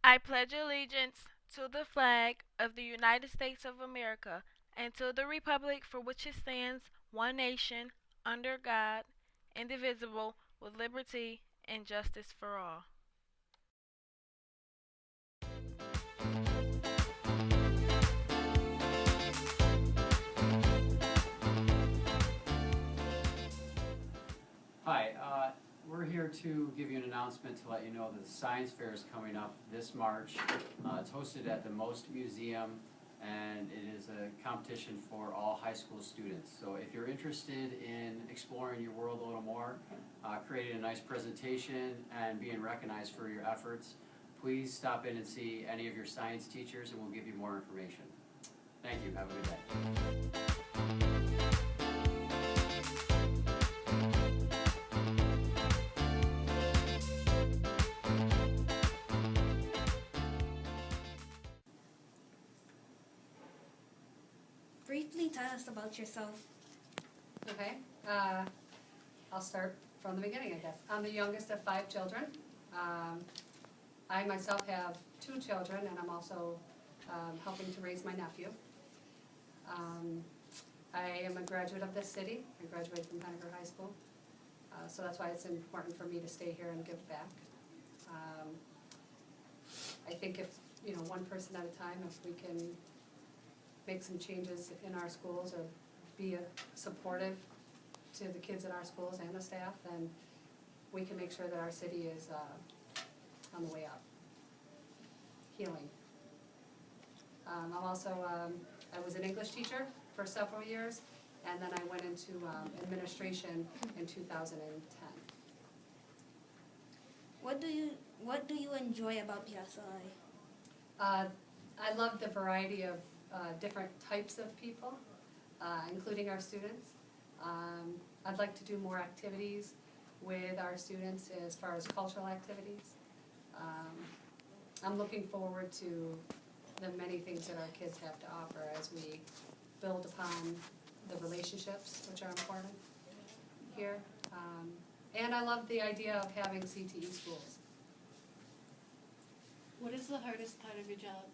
I pledge allegiance to the flag of the United States of America and to the republic for which it stands, one nation, under God, indivisible, with liberty and justice for all. Hi, we're here to give you an announcement to let you know that the Science Fair is coming up this March. It's hosted at the Most Museum, and it is a competition for all high school students. So if you're interested in exploring your world a little more, creating a nice presentation, and being recognized for your efforts, please stop in and see any of your science teachers, and we'll give you more information. Thank you. Have a good day. Briefly tell us about yourself. Okay, I'll start from the beginning, I guess. I'm the youngest of 5 children. I myself have 2 children, and I'm also helping to raise my nephew. I am a graduate of this city. I graduated from Henniker High School, so that's why it's important for me to stay here and give back. I think if, one person at a time, if we can make some changes in our schools or be supportive to the kids in our schools and the staff, then we can make sure that our city is on the way up, healing. I'm also, I was an English teacher for several years, and then I went into administration in 2010. What do you enjoy about PSLI? I love the variety of different types of people, including our students. I'd like to do more activities with our students as far as cultural activities. I'm looking forward to the many things that our kids have to offer as we build upon the relationships, which are important here. And I love the idea of having CTE schools. What is the hardest part of your job?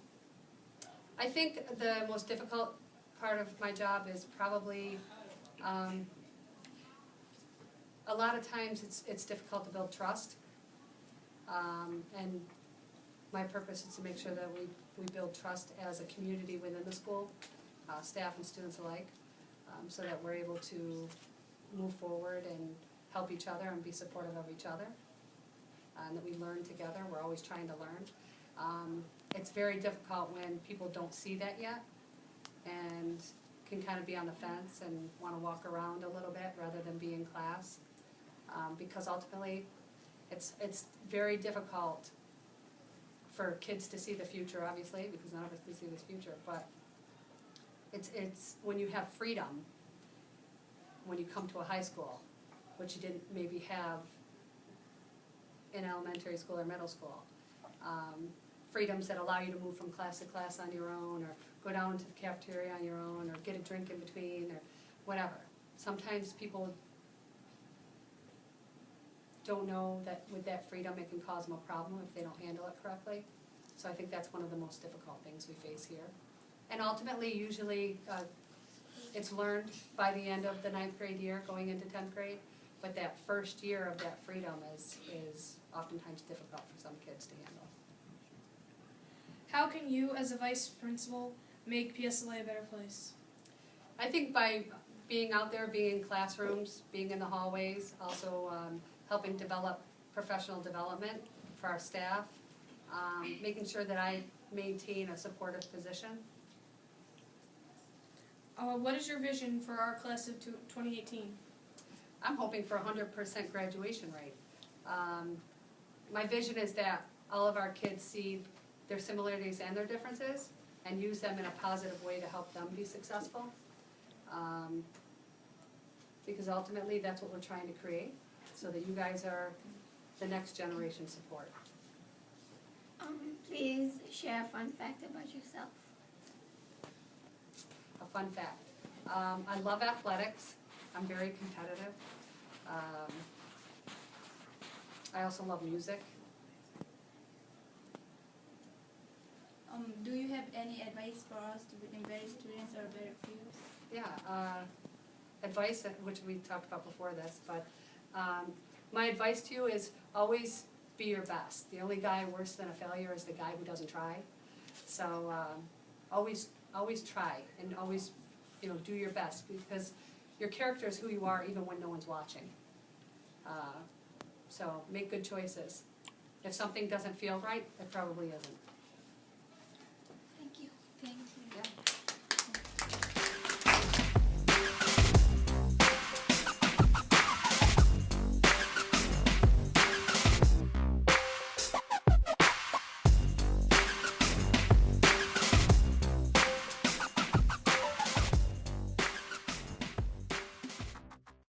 I think the most difficult part of my job is probably, a lot of times it's difficult to build trust. And my purpose is to make sure that we build trust as a community within the school, staff and students alike, so that we're able to move forward and help each other and be supportive of each other. And that we learn together. We're always trying to learn. It's very difficult when people don't see that yet and can kind of be on the fence and want to walk around a little bit rather than be in class. Because ultimately, it's very difficult for kids to see the future, obviously, because none of us can see this future, but it's when you have freedom, when you come to a high school, which you didn't maybe have in elementary school or middle school. Freedoms that allow you to move from class to class on your own, or go down to the cafeteria on your own, or get a drink in between, or whatever. Sometimes people don't know that with that freedom it can cause them a problem if they don't handle it correctly. So I think that's one of the most difficult things we face here. And ultimately, usually, it's learned by the end of the 9th grade year, going into 10th grade, but that first year of that freedom is oftentimes difficult for some kids to handle. How can you, as a vice principal, make PSLA a better place? I think by being out there, being in classrooms, being in the hallways, also helping develop professional development for our staff, making sure that I maintain a supportive position. What is your vision for our class of 2018? I'm hoping for 100% graduation rate. My vision is that all of our kids see their similarities and their differences and use them in a positive way to help them be successful. because ultimately that's what we're trying to create, so that you guys are the next generation support. Please share a fun fact about yourself. A fun fact. I love athletics. I'm very competitive. I also love music. Do you have any advice for us to become better students or better peers? Yeah, advice, which we talked about before this, but my advice to you is always be your best. The only guy worse than a failure is the guy who doesn't try. So always try, and always, do your best, because your character is who you are even when no one's watching. So make good choices. If something doesn't feel right, it probably isn't. Thank you. Thank you.